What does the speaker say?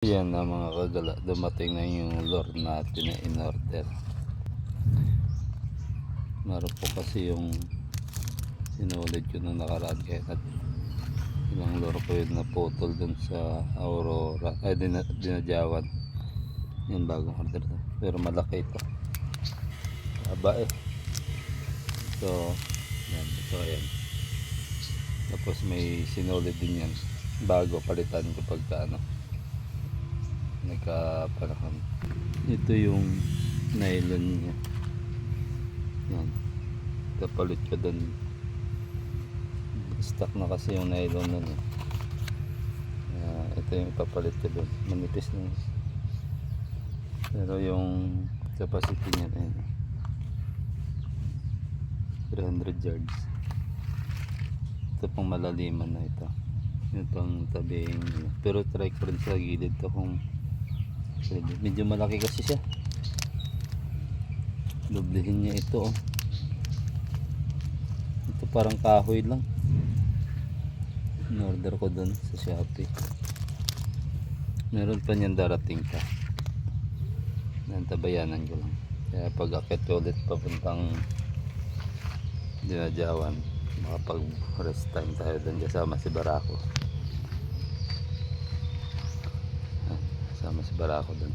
Yan na mga kagala, dumating na yung lure natin na in-order. Meron po kasi yung sinulid ko nung nakaraan kaya ilang lure ko yun naputol dun sa Aurora ay dinadyawan. Yung bagong order to, pero malaki ito, haba eh. So yan, ito yan. Tapos may sinulid din yan bago, palitan ko pagka nagkapanahon. Ito yung nylon niya. Yan, kapalit ko dun, stock na kasi yung nylon nun eh. Ito yung ipapalit ko dun, manipis na. Pero yung capacity niya ayun, 300 yards. Ito pang malaliman na ito, yung pang tabing, pero try ko rin sa gilid to kung pwede. Medyo malaki kasi siya, doblehin niya ito oh. Ito parang kahoy lang, in-order ko dun sa Shopee. Meron pa niyan darating pa, nantabayanan ko lang. Kaya pag akit ulit papuntang Dinadyawan, makapag rest time tayo dun kasama si Barako. Kasama si Barako dun.